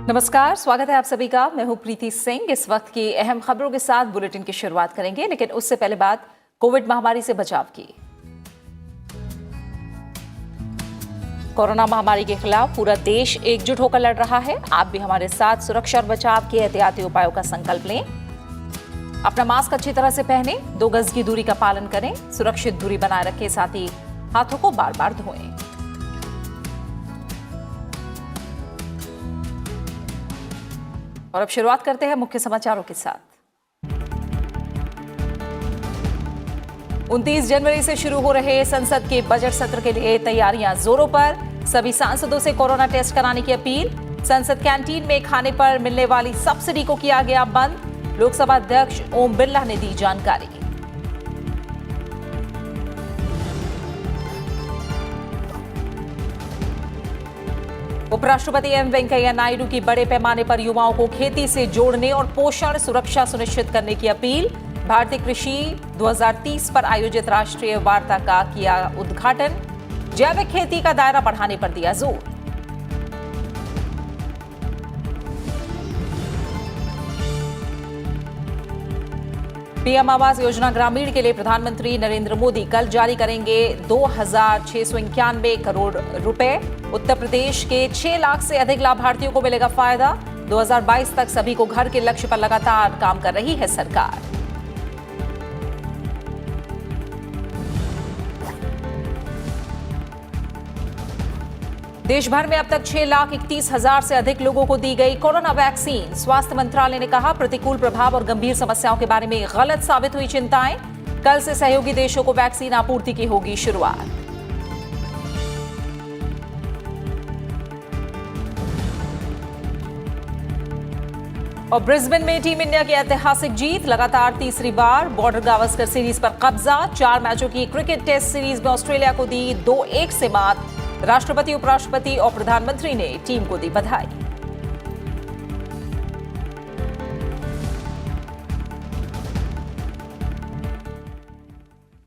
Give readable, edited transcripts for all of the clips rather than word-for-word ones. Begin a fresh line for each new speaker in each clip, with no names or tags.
नमस्कार, स्वागत है आप सभी का। मैं हूं प्रीति सिंह। इस वक्त की अहम खबरों के साथ बुलेटिन की शुरुआत करेंगे, लेकिन उससे पहले बात कोविड महामारी से बचाव की। कोरोना महामारी के खिलाफ पूरा देश एकजुट होकर लड़ रहा है। आप भी हमारे साथ सुरक्षा और बचाव के एहतियाती उपायों का संकल्प लें। अपना मास्क अच्छी तरह से पहनें, 2 गज की दूरी का पालन करें, सुरक्षित दूरी बनाए रखें, साथ ही हाथों को बार बार धोएं। और अब शुरुआत करते हैं मुख्य समाचारों के साथ। 29 जनवरी से शुरू हो रहे संसद के बजट सत्र के लिए तैयारियां जोरों पर। सभी सांसदों से कोरोना टेस्ट कराने की अपील। संसद कैंटीन में खाने पर मिलने वाली सब्सिडी को किया गया बंद। लोकसभा अध्यक्ष ओम बिरला ने दी जानकारी। उपराष्ट्रपति एम वेंकैया नायडू की बड़े पैमाने पर युवाओं को खेती से जोड़ने और पोषण सुरक्षा सुनिश्चित करने की अपील। भारतीय कृषि 2030 पर आयोजित राष्ट्रीय वार्ता का किया उद्घाटन। जैविक खेती का दायरा बढ़ाने पर दिया जोर। पीएम आवास योजना ग्रामीण के लिए प्रधानमंत्री नरेंद्र मोदी कल जारी करेंगे 2,691 करोड़ रुपए। उत्तर प्रदेश के 6 लाख से अधिक लाभार्थियों को मिलेगा फायदा। 2022 तक सभी को घर के लक्ष्य पर लगातार काम कर रही है सरकार। देश भर में अब तक 6,31,000 से अधिक लोगों को दी गई कोरोना वैक्सीन। स्वास्थ्य मंत्रालय ने कहा, प्रतिकूल प्रभाव और गंभीर समस्याओं के बारे में गलत साबित हुई चिंताएं। कल से सहयोगी देशों को वैक्सीन आपूर्ति की होगी शुरुआत। और ब्रिस्बेन में टीम इंडिया की ऐतिहासिक जीत। लगातार तीसरी बार बॉर्डर गावस्कर सीरीज पर कब्जा। 4 मैचों की क्रिकेट टेस्ट सीरीज में ऑस्ट्रेलिया को दी 2-1 से मात। राष्ट्रपति, उपराष्ट्रपति और प्रधानमंत्री ने टीम को दी बधाई।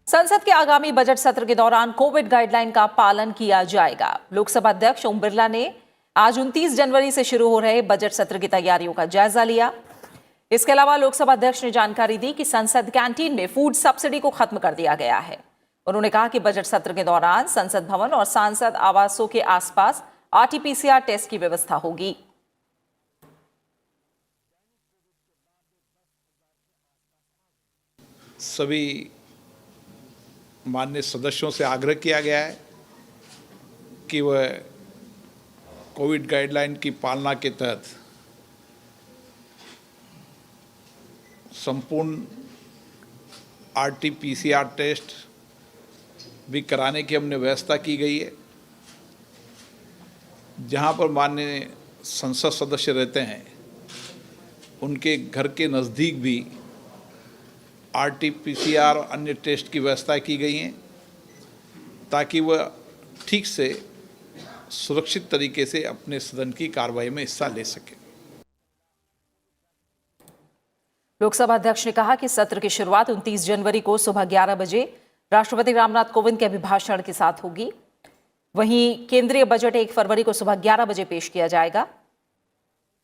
संसद के आगामी बजट सत्र के दौरान कोविड गाइडलाइन का पालन किया जाएगा। लोकसभा अध्यक्ष ओम बिरला ने आज 29 जनवरी से शुरू हो रहे बजट सत्र की तैयारियों का जायजा लिया। इसके अलावा लोकसभा अध्यक्ष ने जानकारी दी कि संसद कैंटीन में फूड सब्सिडी को खत्म कर दिया गया है। उन्होंने कहा कि बजट सत्र के दौरान संसद भवन और सांसद आवासों के आसपास आरटी-पीसीआर टेस्ट की व्यवस्था होगी।
सभी माननीय सदस्यों से आग्रह किया गया है कि वह कोविड गाइडलाइन की पालना के तहत संपूर्ण आरटी-पीसीआर टेस्ट भी कराने की हमने व्यवस्था की गई है। जहां पर माननीय संसद सदस्य रहते हैं उनके घर के नज़दीक भी आरटी-पीसीआर और अन्य टेस्ट की व्यवस्था की गई है, ताकि वह ठीक से सुरक्षित तरीके से अपने सदन की कार्रवाई में हिस्सा ले सके।
लोकसभा अध्यक्ष ने कहा कि सत्र की शुरुआत 29 जनवरी को सुबह 11 बजे राष्ट्रपति रामनाथ कोविंद के अभिभाषण के साथ होगी। वहीं केंद्रीय बजट 1 फरवरी को सुबह 11 बजे पेश किया जाएगा।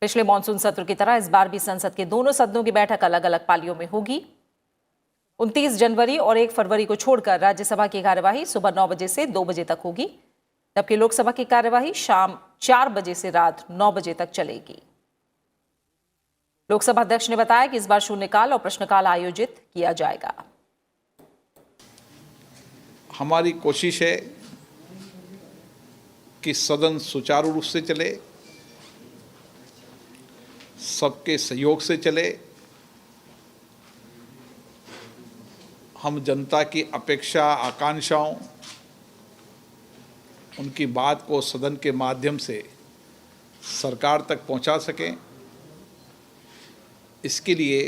पिछले मॉनसून सत्र की तरह इस बार भी संसद के दोनों सदनों की बैठक अलग अलग पालियों में होगी। 29 जनवरी और 1 फरवरी को छोड़कर राज्यसभा की कार्यवाही सुबह 9 बजे से 2 बजे तक होगी, जबकि लोकसभा की कार्यवाही शाम 4 बजे से रात 9 बजे तक चलेगी। लोकसभा अध्यक्ष ने बताया कि इस बार शून्यकाल और प्रश्नकाल आयोजित किया जाएगा।
हमारी कोशिश है कि सदन सुचारू रूप से चले, सबके सहयोग से चले। हम जनता की अपेक्षा, आकांक्षाओं, उनकी बात को सदन के माध्यम से सरकार तक पहुंचा सकें। इसके लिए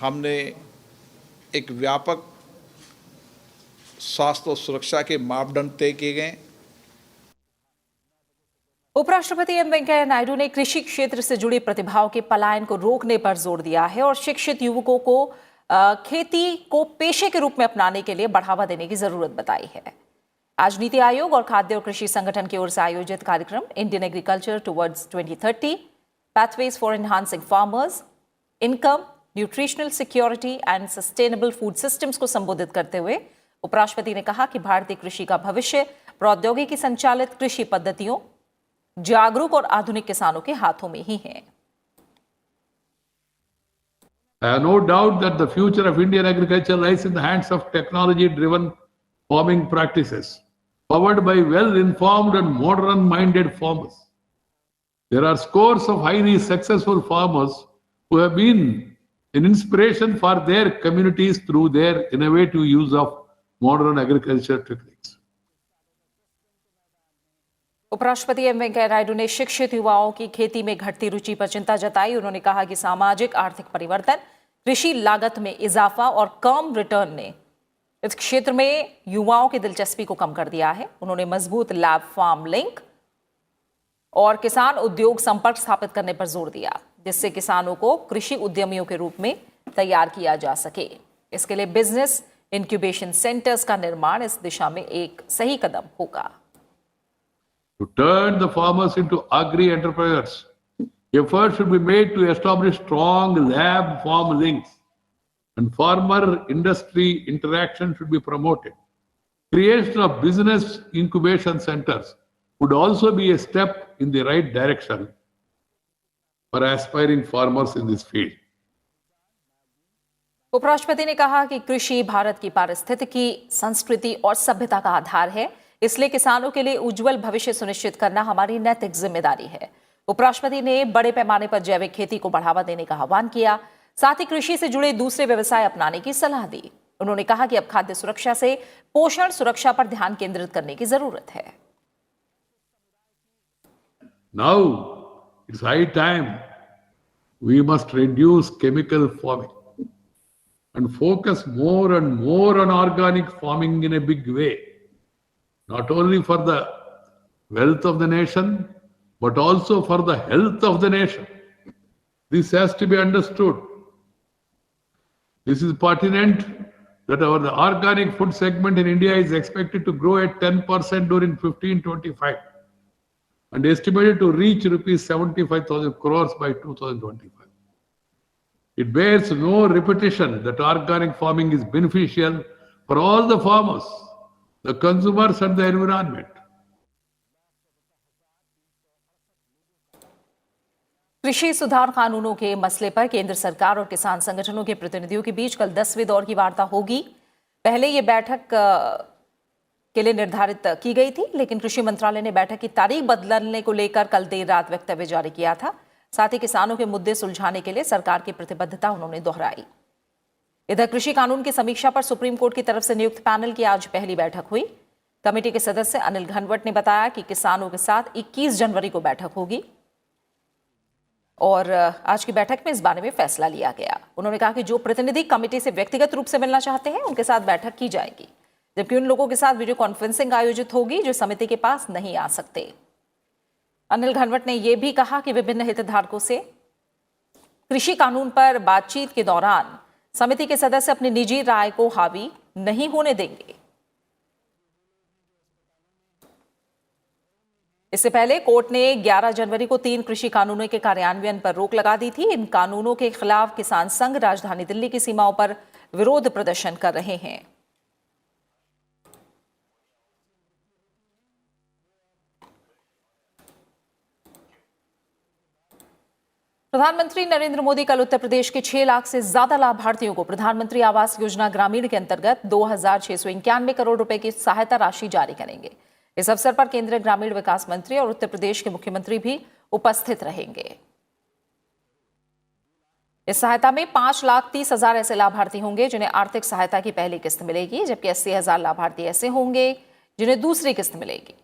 हमने एक व्यापक स्वास्थ्य और सुरक्षा के मापदंड तय किए गए।
उपराष्ट्रपति एम वेंकैया नायडू ने कृषि क्षेत्र से जुड़ी प्रतिभाओं के पलायन को रोकने पर जोर दिया है और शिक्षित युवकों को खेती को पेशे के रूप में अपनाने के लिए बढ़ावा देने की जरूरत बताई है। आज नीति आयोग और खाद्य और कृषि संगठन की ओर से आयोजित कार्यक्रम Indian agriculture towards 2030 pathways for enhancing farmers income nutritional security and sustainable food systems को संबोधित करते हुए उपराष्ट्रपति ने कहा कि भारतीय कृषि का भविष्य प्रौद्योगिकी संचालित कृषि पद्धतियों, जागरूक और आधुनिक किसानों के हाथों में ही है।
I have no doubt that the future of Indian agriculture lies in the hands of technology-driven farming practices, powered by well-informed and modern-minded farmers. There are scores of highly successful farmers who have been an inspiration for their communities through their innovative use of modern agriculture techniques.
उपराष्ट्रपति M Venkaiah Naidu ने शिक्षित युवाओं की खेती में घटती रुचि पर चिंता जताई। उन्होंने कहा कि सामाजिक आर्थिक परिवर्तन, कृषि लागत में इजाफा और कम रिटर्न ने इस क्षेत्र में युवाओं की दिलचस्पी को कम कर दिया है। उन्होंने मजबूत लैब फार्म लिंक और किसान उद्योग संपर्क स्थापित करने पर जोर दिया, जिससे किसानों को कृषि उद्यमियों के रूप में तैयार किया जा सके। इसके लिए बिजनेस इंक्यूबेशन सेंटर्स का निर्माण इस दिशा में एक सही कदम होगा।
To turn the farmers into agri-entrepreneurs, efforts should be made to establish strong lab farm links and farmer-industry interaction should be promoted. Creation of business incubation centers would also be a step in the right direction for aspiring farmers in this field.
उपराष्ट्रपति ने कहा कि कृषि भारत की पारिस्थितिकी, संस्कृति और सभ्यता का आधार है, इसलिए किसानों के लिए उज्जवल भविष्य सुनिश्चित करना हमारी नैतिक जिम्मेदारी है। उपराष्ट्रपति ने बड़े पैमाने पर जैविक खेती को बढ़ावा देने का आह्वान किया, साथ ही कृषि से जुड़े दूसरे व्यवसाय अपनाने की सलाह दी। उन्होंने कहा कि अब खाद्य सुरक्षा से पोषण सुरक्षा पर ध्यान केंद्रित करने की जरूरत है।
Now it's high time we must reduce chemical farming and focus more and more on organic farming in a big way, not only for the wealth of the nation, but also for the health of the nation. This has to be understood. This is pertinent that the organic food segment in India is expected to grow at 10% during 15-25 and estimated to reach rupees 75,000 crores by 2025. It bears no repetition that organic farming is beneficial for all the farmers, the consumers and the environment.
कृषि सुधार कानूनों के मसले पर केंद्र सरकार और किसान संगठनों के प्रतिनिधियों के बीच कल 10वें दौर की वार्ता होगी। पहले ये बैठक के लिए निर्धारित की गई थी, लेकिन कृषि मंत्रालय ने बैठक की तारीख बदलने को लेकर कल देर रात वक्तव्य जारी किया था। साथ ही किसानों के मुद्दे सुलझाने के लिए सरकार की प्रतिबद्धता उन्होंने दोहराई। इधर कृषि कानून की समीक्षा पर सुप्रीम कोर्ट की तरफ से नियुक्त पैनल की आज पहली बैठक हुई। कमेटी के सदस्य अनिल घनवट ने बताया कि किसानों के साथ 21 जनवरी को बैठक होगी और आज की बैठक में इस बारे में फैसला लिया गया। उन्होंने कहा कि जो प्रतिनिधि कमेटी से व्यक्तिगत रूप से मिलना चाहते हैं उनके साथ बैठक की जाएगी, जबकि उन लोगों के साथ वीडियो कॉन्फ्रेंसिंग आयोजित होगी जो समिति के पास नहीं आ सकते। अनिल घनवट ने यह भी कहा कि विभिन्न हितधारकों से कृषि कानून पर बातचीत के दौरान समिति के सदस्य अपनी निजी राय को हावी नहीं होने देंगे। इससे पहले कोर्ट ने 11 जनवरी को 3 कृषि कानूनों के कार्यान्वयन पर रोक लगा दी थी। इन कानूनों के खिलाफ किसान संघ राजधानी दिल्ली की सीमाओं पर विरोध प्रदर्शन कर रहे हैं। प्रधानमंत्री नरेंद्र मोदी कल उत्तर प्रदेश के 6 लाख से ज्यादा लाभार्थियों को प्रधानमंत्री आवास योजना ग्रामीण के अंतर्गत 2,691 करोड़ रुपए की सहायता राशि जारी करेंगे। इस अवसर पर केंद्रीय ग्रामीण विकास मंत्री और उत्तर प्रदेश के मुख्यमंत्री भी उपस्थित रहेंगे। इस सहायता में 5,30,000 ऐसे लाभार्थी होंगे जिन्हें आर्थिक सहायता की पहली किस्त मिलेगी, जबकि 80,000 लाभार्थी ऐसे होंगे जिन्हें दूसरी किस्त मिलेगी।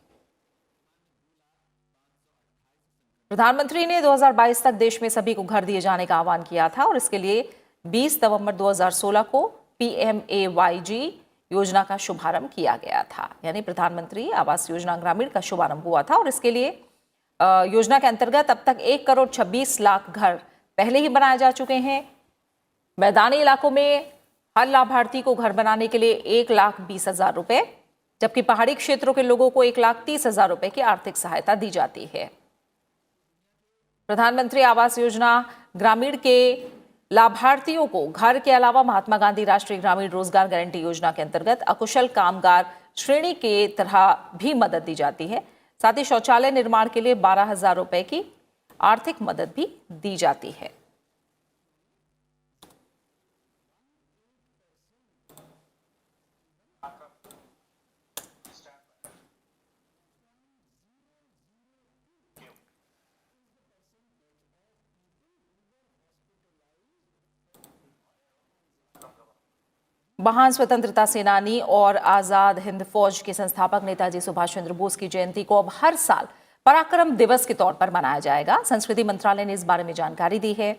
प्रधानमंत्री ने 2022 तक देश में सभी को घर दिए जाने का आह्वान किया था और इसके लिए 20 नवंबर 2016 को PMAYG योजना का शुभारंभ किया गया था। यानी प्रधानमंत्री आवास योजना ग्रामीण का शुभारंभ हुआ था और इसके लिए योजना के अंतर्गत अब तक 1 करोड़ 26 लाख घर पहले ही बनाए जा चुके हैं। मैदानी इलाकों में हर लाभार्थी को घर बनाने के लिए 1,20,000 रुपए जबकि पहाड़ी क्षेत्रों के लोगों को 1,30,000 रुपए की आर्थिक सहायता दी जाती है। प्रधानमंत्री आवास योजना ग्रामीण के लाभार्थियों को घर के अलावा महात्मा गांधी राष्ट्रीय ग्रामीण रोजगार गारंटी योजना के अंतर्गत अकुशल कामगार श्रेणी के तरह भी मदद दी जाती है। साथ ही शौचालय निर्माण के लिए 12,000 रुपए की आर्थिक मदद भी दी जाती है। महान स्वतंत्रता सेनानी और आजाद हिंद फौज के संस्थापक नेताजी सुभाष चंद्र बोस की जयंती को अब हर साल पराक्रम दिवस के तौर पर मनाया जाएगा। संस्कृति मंत्रालय ने इस बारे में जानकारी दी है।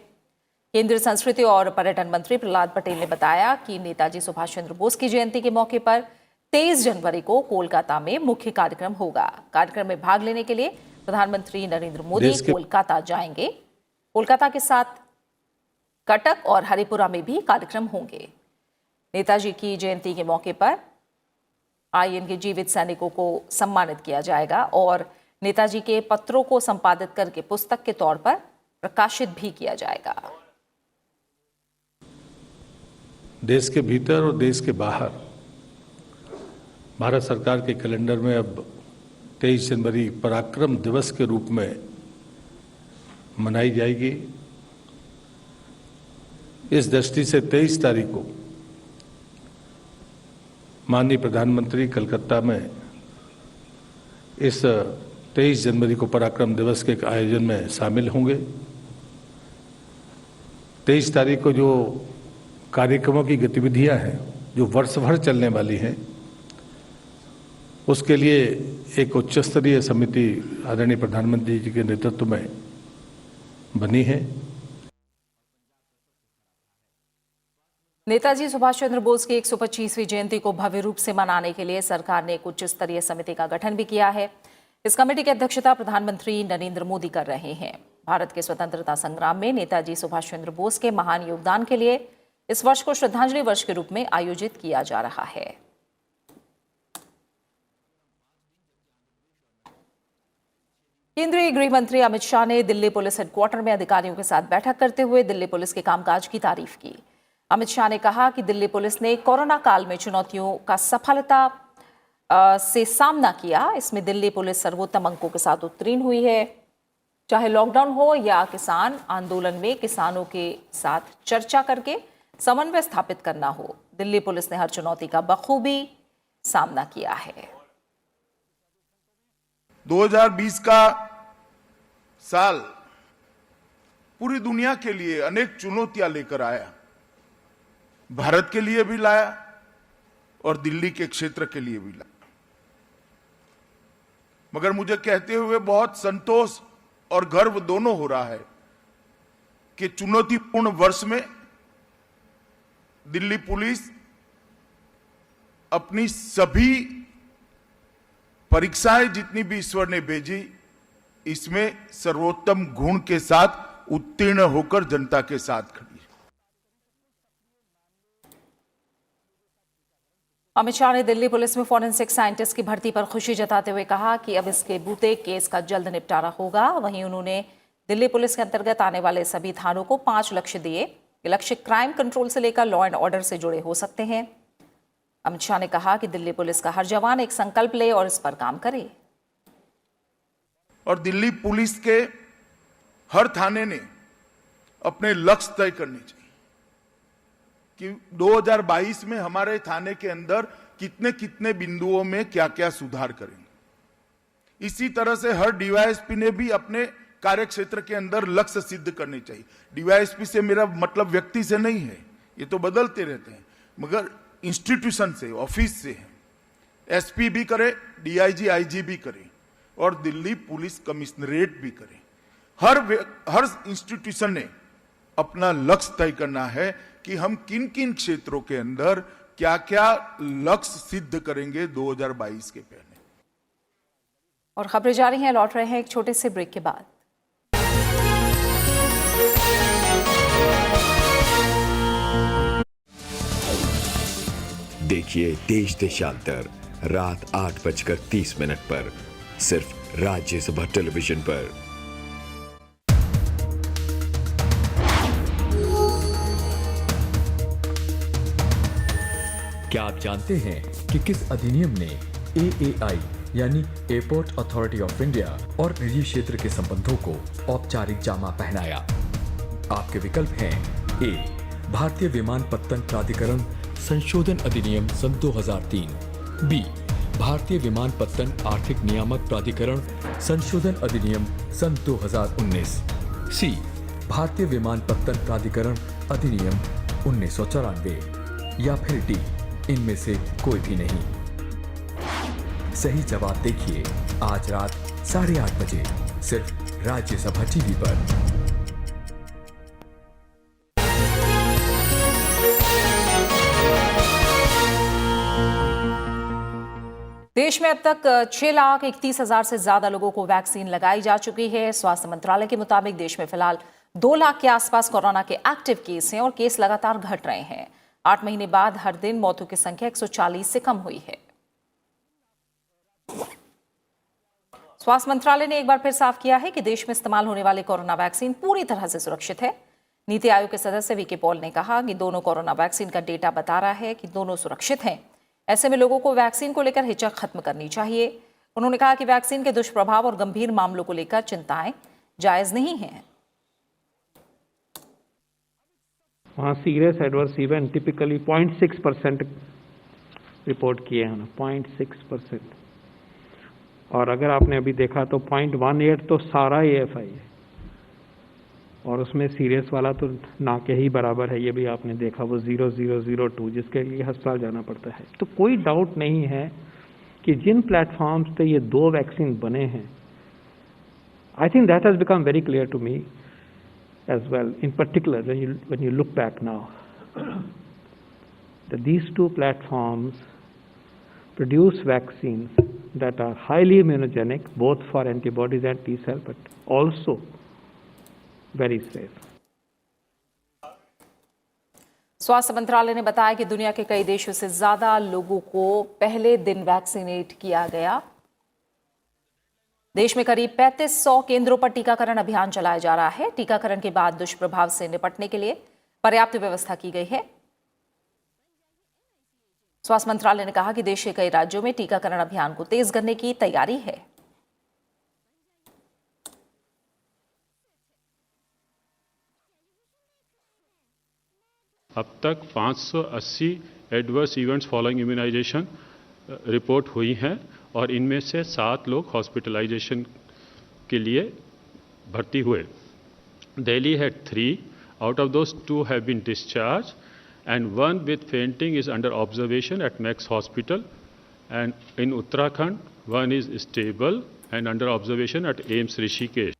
केंद्रीय संस्कृति और पर्यटन मंत्री प्रहलाद पटेल ने बताया कि नेताजी सुभाष चंद्र बोस की जयंती के मौके पर 23 जनवरी को कोलकाता में मुख्य कार्यक्रम होगा। कार्यक्रम में भाग लेने के लिए प्रधानमंत्री नरेंद्र मोदी कोलकाता जाएंगे। कोलकाता के साथ कटक और हरिपुरा में भी कार्यक्रम होंगे। नेताजी की जयंती के मौके पर आईएन के जीवित सैनिकों को सम्मानित किया जाएगा और नेताजी के पत्रों को संपादित करके पुस्तक के तौर पर प्रकाशित भी किया जाएगा।
देश के भीतर और देश के बाहर भारत सरकार के कैलेंडर में अब 23 जनवरी पराक्रम दिवस के रूप में मनाई जाएगी। इस दृष्टि से 23 तारीख को माननीय प्रधानमंत्री कलकत्ता में इस 23 जनवरी को पराक्रम दिवस के आयोजन में शामिल होंगे। 23 तारीख को जो कार्यक्रमों की गतिविधियां हैं जो वर्ष भर चलने वाली हैं, उसके लिए एक उच्च स्तरीय समिति आदरणीय प्रधानमंत्री जी के नेतृत्व में बनी है।
नेताजी सुभाष चंद्र बोस की 125वीं जयंती को भव्य रूप से मनाने के लिए सरकार ने एक उच्च स्तरीय समिति का गठन भी किया है। इस कमेटी की अध्यक्षता प्रधानमंत्री नरेंद्र मोदी कर रहे हैं। भारत के स्वतंत्रता संग्राम में नेताजी सुभाष चंद्र बोस के महान योगदान के लिए इस वर्ष को श्रद्धांजलि वर्ष के रूप में आयोजित किया जा रहा है। केंद्रीय गृह मंत्री अमित शाह ने दिल्ली पुलिस हेडक्वार्टर में अधिकारियों के साथ बैठक करते हुए दिल्ली पुलिस के कामकाज की तारीफ की। अमित शाह ने कहा कि दिल्ली पुलिस ने कोरोना काल में चुनौतियों का सफलता से सामना किया। इसमें दिल्ली पुलिस सर्वोत्तम अंकों के साथ उत्तीर्ण हुई है। चाहे लॉकडाउन हो या किसान आंदोलन में किसानों के साथ चर्चा करके समन्वय स्थापित करना हो, दिल्ली पुलिस ने हर चुनौती का बखूबी सामना किया है।
2020 का साल पूरी दुनिया के लिए अनेक चुनौतियां लेकर आया। भारत के लिए भी लाया और दिल्ली के क्षेत्र के लिए भी लाया। मगर मुझे कहते हुए बहुत संतोष और गर्व दोनों हो रहा है कि चुनौतीपूर्ण वर्ष में दिल्ली पुलिस अपनी सभी परीक्षाएं जितनी भी ईश्वर ने भेजी, इसमें सर्वोत्तम गुण के साथ उत्तीर्ण होकर जनता के साथ खड़ी।
अमित शाह ने दिल्ली पुलिस में फॉरेंसिक साइंटिस्ट की भर्ती पर खुशी जताते हुए कहा कि अब इसके बूते केस का जल्द निपटारा होगा। वहीं उन्होंने दिल्ली पुलिस के अंतर्गत आने वाले सभी थानों को 5 लक्ष्य दिए। ये लक्ष्य क्राइम कंट्रोल से लेकर लॉ एंड ऑर्डर से जुड़े हो सकते हैं। अमित शाह ने कहा कि दिल्ली पुलिस का हर जवान एक संकल्प ले और इस पर काम करे।
और दिल्ली पुलिस के हर थाने ने अपने लक्ष्य तय करने चाहिए कि 2022 में हमारे थाने के अंदर कितने कितने बिंदुओं में क्या क्या सुधार करेंगे। इसी तरह से हर डीवाईएसपी ने भी अपने कार्य क्षेत्र के अंदर लक्ष्य सिद्ध करने चाहिए। डीवाईएसपी से मेरा मतलब व्यक्ति से नहीं है, ये तो बदलते रहते हैं, मगर इंस्टीट्यूशन से, ऑफिस से है। एसपी भी करे, डीआईजी आईजी भी करे और दिल्ली पुलिस कमिश्नरेट भी करे। हर इंस्टीट्यूशन ने अपना लक्ष्य तय करना है कि हम किन किन क्षेत्रों के अंदर क्या क्या लक्ष्य सिद्ध करेंगे 2022 के पहले।
और खबरें जारी हैं, लौट रहे हैं एक छोटे से ब्रेक के बाद।
देखिए देश देशांतर, रात 8:30 पर सिर्फ राज्यसभा टेलीविजन पर।
क्या आप जानते हैं कि किस अधिनियम ने AAI यानी एयरपोर्ट अथॉरिटी ऑफ इंडिया और निजी क्षेत्र के संबंधों को औपचारिक जामा पहनाया? आपके विकल्प हैं A. भारतीय विमानपत्तन प्राधिकरण संशोधन अधिनियम सन 2003, B. भारतीय विमानपत्तन आर्थिक नियामक प्राधिकरण संशोधन अधिनियम सन 2019, C. भारतीय विमानपत्तन प्राधिकरण अधिनियम 1994 या फिर D. इनमें से कोई भी नहीं। सही जवाब देखिए आज रात 8:30 बजे सिर्फ राज्यसभा टीवी पर।
देश में अब तक 6,31,000 से ज्यादा लोगों को वैक्सीन लगाई जा चुकी है। स्वास्थ्य मंत्रालय के मुताबिक देश में फिलहाल 2 लाख के आसपास कोरोना के एक्टिव केस हैं और केस लगातार घट रहे हैं। 8 महीने बाद हर दिन मौतों की संख्या 140 से कम हुई है। स्वास्थ्य मंत्रालय ने एक बार फिर साफ किया है कि देश में इस्तेमाल होने वाले कोरोना वैक्सीन पूरी तरह से सुरक्षित है। नीति आयोग के सदस्य वीके पॉल ने कहा कि दोनों कोरोना वैक्सीन का डेटा बता रहा है कि दोनों सुरक्षित हैं। ऐसे में लोगों को वैक्सीन को लेकर हिचक खत्म करनी चाहिए। उन्होंने कहा कि वैक्सीन के दुष्प्रभाव और गंभीर मामलों को लेकर चिंताएं जायज नहीं हैं।
वहाँ serious adverse event typically 0.6% report किए हैं, 0.6%। और अगर आपने अभी देखा तो 0.18 तो सारा AFI है और उसमें सीरियस वाला तो ना के ही बराबर है। ये भी आपने देखा, वो 0.0002 जिसके लिए अस्पताल जाना पड़ता है। तो कोई डाउट नहीं है कि जिन प्लेटफॉर्म्स पे ये 2 वैक्सीन बने हैं, I think that has become very clear to me as well, in particular when you look back now, that these 2 platforms produce vaccines that are highly immunogenic, both for antibodies and T cell, but also very safe.
स्वास्थ्य मंत्रालय ने बताया कि दुनिया के कई देशों से ज्यादा लोगों को पहले दिन वैक्सीनेट किया गया। देश में करीब 3500 केंद्रों पर टीकाकरण अभियान चलाया जा रहा है। टीकाकरण के बाद दुष्प्रभाव से निपटने के लिए पर्याप्त व्यवस्था की गई है। स्वास्थ्य मंत्रालय ने कहा कि देश के कई राज्यों में टीकाकरण अभियान को तेज करने की तैयारी है।
अब तक 580 adverse events following immunization report हुई हैं और इनमें से 7 लोग हॉस्पिटलाइजेशन के लिए भर्ती हुए। Delhi had 3, out of those 2 have been discharge and 1 with fainting is under observation at Max hospital and in Uttarakhand 1 is stable and under observation at AIIMS Rishikesh.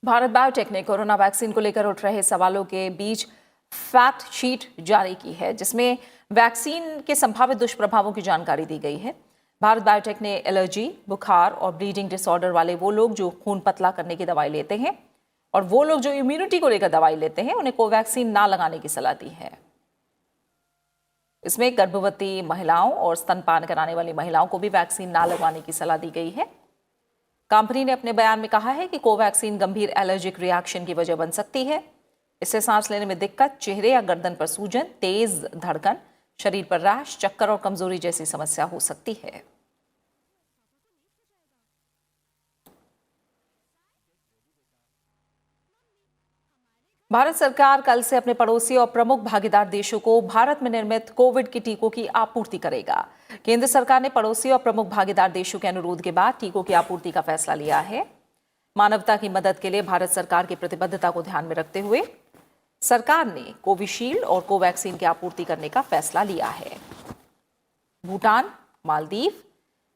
Bharat Biotech ने कोरोना वैक्सीन को लेकर उठ रहे सवालों के बीच फैक्ट शीट जारी की है, जिसमें वैक्सीन के संभावित दुष्प्रभावों की जानकारी दी गई है। भारत बायोटेक ने एलर्जी, बुखार और ब्लीडिंग डिसऑर्डर वाले वो लोग जो खून पतला करने की दवाई लेते हैं और वो लोग जो इम्यूनिटी को लेकर दवाई लेते हैं, उन्हें कोवैक्सीन ना लगाने की सलाह दी है। इसमें गर्भवती महिलाओं और स्तनपान कराने वाली महिलाओं को भी वैक्सीन ना लगवाने की सलाह दी गई है। कंपनी ने अपने बयान में कहा है कि कोवैक्सीन गंभीर एलर्जिक रिएक्शन की वजह बन सकती है। इससे सांस लेने में दिक्कत, चेहरे या गर्दन पर सूजन, तेज धड़कन, शरीर पर रैश, चक्कर और कमजोरी जैसी समस्या हो सकती है। भारत सरकार कल से अपने पड़ोसी और प्रमुख भागीदार देशों को भारत में निर्मित कोविड के टीकों की आपूर्ति करेगा। केंद्र सरकार ने पड़ोसी और प्रमुख भागीदार देशों के अनुरोध के बाद टीकों की आपूर्ति का फैसला लिया है। मानवता की मदद के लिए भारत सरकार की प्रतिबद्धता को ध्यान में रखते हुए सरकार ने कोविशील्ड और कोवैक्सीन की आपूर्ति करने का फैसला लिया है। भूटान, मालदीव,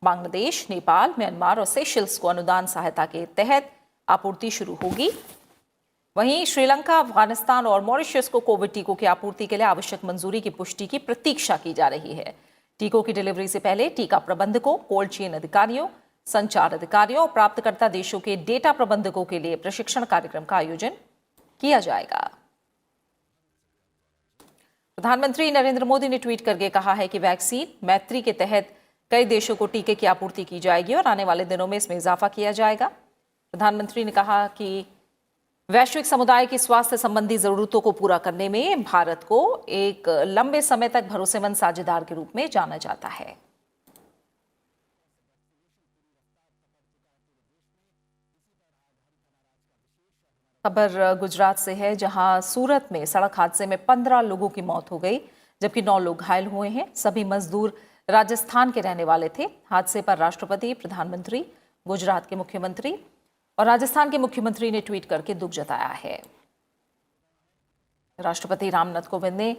बांग्लादेश, नेपाल, म्यांमार और सेशल्स को अनुदान सहायता के तहत आपूर्ति शुरू होगी। वहीं श्रीलंका, अफगानिस्तान और मॉरिशस को कोविड टीकों की आपूर्ति के लिए आवश्यक मंजूरी की पुष्टि की प्रतीक्षा की जा रही है। टीकों की डिलीवरी से पहले टीका प्रबंधकों, कोल्ड चेन अधिकारियों, संचार अधिकारियों और प्राप्तकर्ता देशों के डेटा प्रबंधकों के लिए प्रशिक्षण कार्यक्रम का आयोजन किया जाएगा। प्रधानमंत्री नरेंद्र मोदी ने ट्वीट करके कहा है कि वैक्सीन मैत्री के तहत कई देशों को टीके की आपूर्ति की जाएगी और आने वाले दिनों में इसमें इजाफा किया जाएगा। प्रधानमंत्री ने कहा कि वैश्विक समुदाय की स्वास्थ्य संबंधी जरूरतों को पूरा करने में भारत को एक लंबे समय तक भरोसेमंद साझेदार के रूप में जाना जाता है। खबर गुजरात से है, जहां सूरत में सड़क हादसे में 15 लोगों की मौत हो गई, जबकि 9 लोग घायल हुए हैं। सभी मजदूर राजस्थान के रहने वाले थे। हादसे पर राष्ट्रपति, प्रधानमंत्री, गुजरात के मुख्यमंत्री और राजस्थान के मुख्यमंत्री ने ट्वीट करके दुख जताया है। राष्ट्रपति रामनाथ कोविंद ने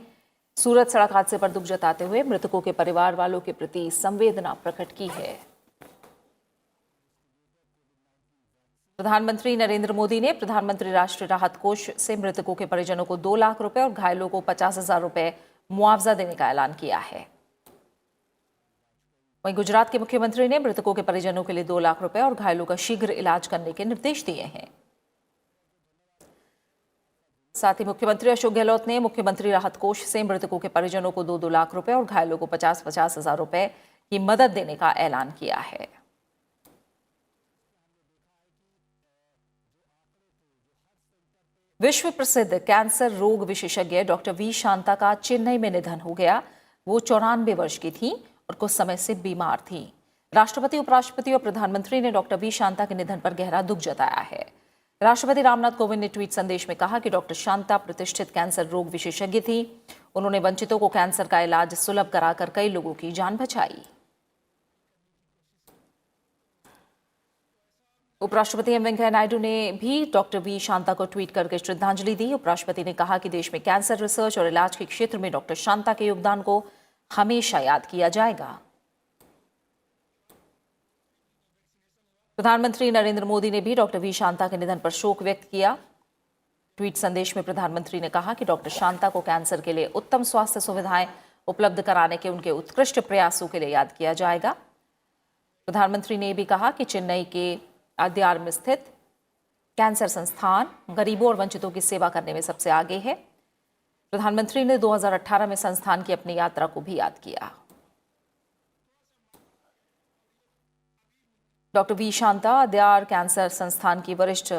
सूरत सड़क हादसे पर दुख जताते हुए मृतकों के परिवार वालों के प्रति संवेदना प्रकट की है। प्रधानमंत्री नरेंद्र मोदी ने प्रधानमंत्री राष्ट्रीय राहत कोष से मृतकों के परिजनों को 2 लाख रुपए और घायलों को 50,000 रुपए मुआवजा देने का ऐलान किया है। वहीं गुजरात के मुख्यमंत्री ने मृतकों के परिजनों के लिए 2 लाख रुपए और घायलों का शीघ्र इलाज करने के निर्देश दिए हैं। साथ ही मुख्यमंत्री अशोक गहलोत ने मुख्यमंत्री राहत कोष से मृतकों के परिजनों को 2-2 लाख रुपए और घायलों को 50,000 रुपए की मदद देने का ऐलान किया है। विश्व प्रसिद्ध कैंसर रोग विशेषज्ञ डॉक्टर वी शांता का चेन्नई में निधन हो गया। वो 94 वर्ष की थी और कुछ समय से बीमार थी। राष्ट्रपति, उपराष्ट्रपति और प्रधानमंत्री ने डॉक्टर वी शांता के निधन पर गहरा दुख जताया है। राष्ट्रपति रामनाथ कोविंद ने ट्वीट संदेश में कहा कि डॉक्टर शांता प्रतिष्ठित कैंसर रोग विशेषज्ञ थी। उन्होंने वंचितों को कैंसर का इलाज सुलभ कराकर कई लोगों की जान बचाई। उपराष्ट्रपति एम वेंकैया नायडू ने भी डॉक्टर वी शांता को ट्वीट करके श्रद्धांजलि दी। उपराष्ट्रपति ने कहा कि देश में कैंसर रिसर्च और इलाज के क्षेत्र में डॉक्टर शांता के योगदान को हमेशा याद किया जाएगा। प्रधानमंत्री नरेंद्र मोदी ने भी डॉक्टर वी शांता के निधन पर शोक व्यक्त किया। ट्वीट संदेश में प्रधानमंत्री ने कहा कि डॉक्टर शांता को कैंसर के लिए उत्तम स्वास्थ्य सुविधाएं उपलब्ध कराने के उनके उत्कृष्ट प्रयासों के लिए याद किया जाएगा। प्रधानमंत्री ने भी कहा कि चेन्नई के अद्यार में स्थित कैंसर संस्थान गरीबों और वंचितों की सेवा करने में सबसे आगे है। प्रधानमंत्री ने 2018 में संस्थान की अपनी यात्रा को भी याद किया। Doctor V Shanta Adyar cancer संस्थान की वरिष्ठ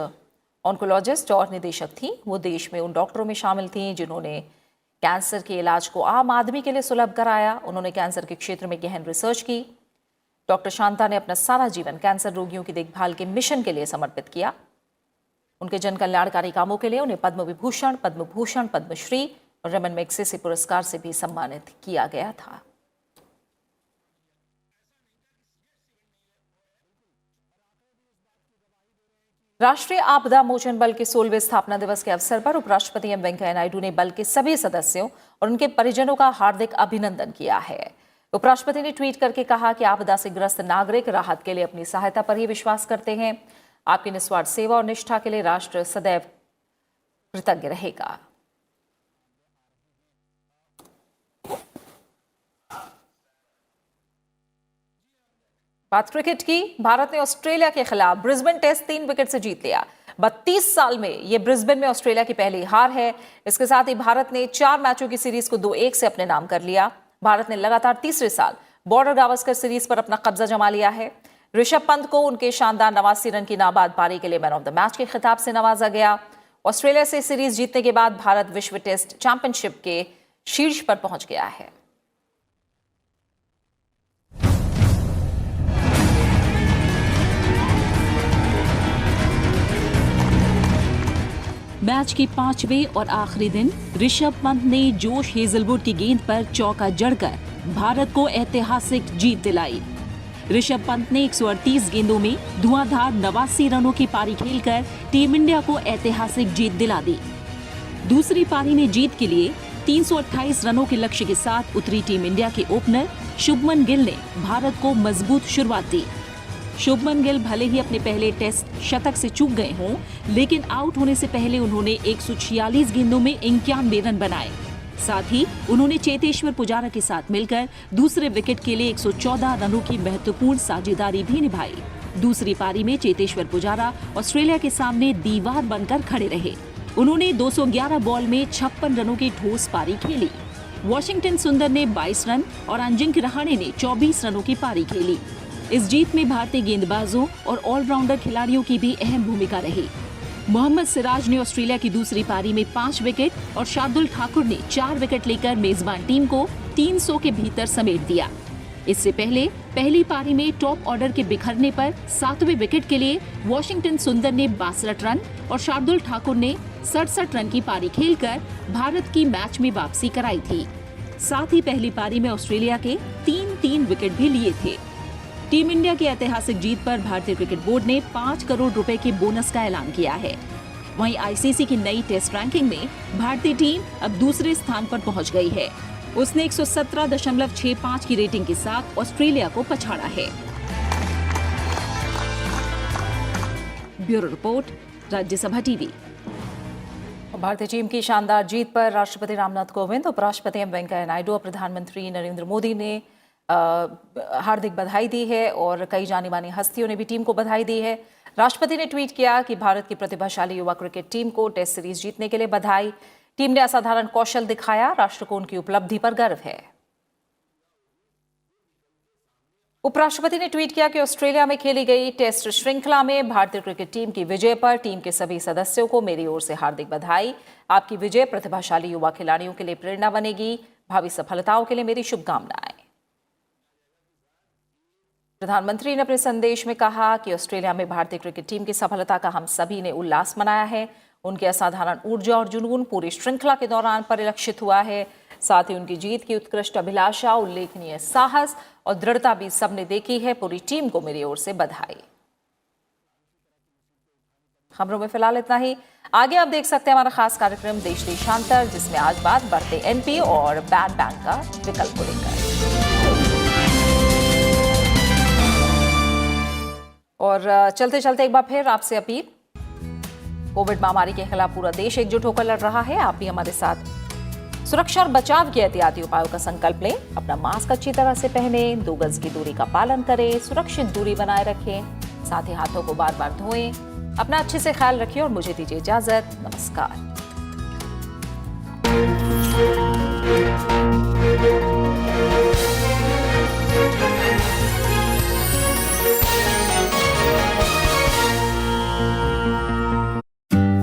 ऑन्कोलॉजिस्ट और निदेशक थी। वो देश में उन डॉक्टरों में शामिल थी जिन्होंने कैंसर के इलाज को आम आदमी के लिए सुलभ कराया। उन्होंने कैंसर के क्षेत्र में गहन रिसर्च की। डॉक्टर शांता ने अपना सारा जीवन कैंसर रोगियों की देखभाल के मिशन के लिए समर्पित किया। उनके जन कल्याणकारी कामों के लिए उन्हें पद्म विभूषण, पद्म भूषण, पद्मश्री और रमन मैग्सेसे पुरस्कार से भी सम्मानित किया गया था। राष्ट्रीय आपदा मोचन बल के 16वें स्थापना दिवस के अवसर पर उपराष्ट्रपति एम वेंकैया नायडू ने बल के सभी सदस्यों और उनके परिजनों का हार्दिक अभिनंदन किया है। उपराष्ट्रपति ने ट्वीट करके कहा कि आपदा से ग्रस्त नागरिक राहत के लिए अपनी सहायता पर ही विश्वास करते हैं। आपकी निस्वार्थ सेवा और निष्ठा के लिए राष्ट्र सदैव कृतज्ञ रहेगा। बात क्रिकेट की। भारत ने ऑस्ट्रेलिया के खिलाफ ब्रिस्बेन टेस्ट 3 विकेट से जीत लिया। 32 साल में यह ब्रिस्बेन में ऑस्ट्रेलिया की पहली हार है। इसके साथ ही भारत ने 4 मैचों की सीरीज को 2-1 से अपने नाम कर लिया। भारत ने लगातार तीसरे साल बॉर्डर गावस्कर सीरीज पर अपना कब्जा जमा लिया है। ऋषभ पंत को उनके शानदार 89 रन की नाबाद पारी के लिए मैन ऑफ द मैच के खिताब से नवाजा गया। ऑस्ट्रेलिया से सीरीज जीतने के बाद भारत विश्व टेस्ट चैंपियनशिप के शीर्ष पर पहुंच गया है।
मैच के 5वें और आखिरी दिन ऋषभ पंत ने जोश हेजलवुड की गेंद पर चौका जड़कर भारत को ऐतिहासिक जीत दिलाई। ऋषभ पंत ने 138 गेंदों में धुआंधार 89 रनों की पारी खेलकर टीम इंडिया को ऐतिहासिक जीत दिला दी। दूसरी पारी में जीत के लिए 328 रनों के लक्ष्य के साथ उतरी टीम इंडिया के ओपनर शुभमन गिल ने भारत को मजबूत शुरुआत दी। शुभमन गिल भले ही अपने पहले टेस्ट शतक से चूक गए हों, लेकिन आउट होने से पहले उन्होंने 146 गेंदों में 91 रन बनाए। साथ ही उन्होंने चेतेश्वर पुजारा के साथ मिलकर दूसरे विकेट के लिए 114 रनों की महत्वपूर्ण साझेदारी भी निभाई। दूसरी पारी में चेतेश्वर पुजारा ऑस्ट्रेलिया के सामने दीवार बनकर खड़े रहे। उन्होंने 211 बॉल में 56 रनों की ठोस पारी खेली। वॉशिंगटन सुंदर ने 22 रन और अजिंक्य रहाणे ने 24 रनों की पारी खेली। इस जीत में भारतीय गेंदबाजों और ऑलराउंडर खिलाड़ियों की भी अहम भूमिका रही। मोहम्मद सिराज ने ऑस्ट्रेलिया की दूसरी पारी में 5 विकेट और शार्दुल ठाकुर ने 4 विकेट लेकर मेजबान टीम को 300 के भीतर समेट दिया। इससे पहले पहली पारी में टॉप ऑर्डर के बिखरने पर 7वें विकेट के लिए वॉशिंगटन सुंदर ने 62 रन और शार्दुल ठाकुर ने 67 रन की पारी खेलकर भारत की मैच में वापसी कराई थी। साथ ही पहली पारी में ऑस्ट्रेलिया के 3 विकेट भी लिए थे। टीम इंडिया की ऐतिहासिक जीत पर भारतीय क्रिकेट बोर्ड ने 5 करोड़ रुपए के बोनस का ऐलान किया है। वहीं आईसीसी की नई टेस्ट रैंकिंग में भारतीय टीम अब दूसरे स्थान पर पहुंच गई है। उसने 117.65 की रेटिंग के साथ ऑस्ट्रेलिया को पछाड़ा है। Bureau report, Rajya Sabha TV.
भारतीय टीम की शानदार जीत पर राष्ट्रपति रामनाथ कोविंद, उपराष्ट्रपति एम वेंकैया नायडू और प्रधानमंत्री नरेंद्र मोदी ने हार्दिक बधाई दी है और कई जानी मानी हस्तियों ने भी टीम को बधाई दी है। राष्ट्रपति ने ट्वीट किया कि भारत की प्रतिभाशाली युवा क्रिकेट टीम को टेस्ट सीरीज जीतने के लिए बधाई। टीम ने असाधारण कौशल दिखाया, राष्ट्र को उनकी उपलब्धि पर गर्व है। उपराष्ट्रपति ने ट्वीट किया कि ऑस्ट्रेलिया में खेली गई टेस्ट श्रृंखला में भारतीय क्रिकेट टीम की विजय पर टीम के सभी सदस्यों को मेरी ओर से हार्दिक बधाई। आपकी विजय प्रतिभाशाली युवा खिलाड़ियों के लिए प्रेरणा बनेगी। भावी सफलताओं के लिए मेरी शुभकामनाएं। प्रधानमंत्री ने अपने संदेश में कहा कि ऑस्ट्रेलिया में भारतीय क्रिकेट टीम की सफलता का हम सभी ने उल्लास मनाया है। उनकी असाधारण ऊर्जा और जुनून पूरी श्रृंखला के दौरान परिलक्षित हुआ है। साथ ही उनकी जीत की उत्कृष्ट अभिलाषा, उल्लेखनीय साहस और दृढ़ता भी सबने देखी है। पूरी टीम को मेरी ओर से बधाई। खबरों में फिलहाल इतना ही। आगे आप देख सकते हैं हमारा खास कार्यक्रम देश देशांतर, जिसमें आज बात बढ़ते एनपी और बैड बैंक का विकल्प को लेकर। और चलते चलते एक बार फिर आपसे अपील, कोविड महामारी के खिलाफ पूरा देश एकजुट होकर लड़ रहा है। आप भी हमारे साथ सुरक्षा और बचाव के एहतियाती उपायों का संकल्प लें। अपना मास्क अच्छी तरह से पहने, 2 गज की दूरी का पालन करें, सुरक्षित दूरी बनाए रखें, साथ ही हाथों को बार बार धोएं। अपना अच्छे से ख्याल रखिए और मुझे दीजिए इजाजत। नमस्कार।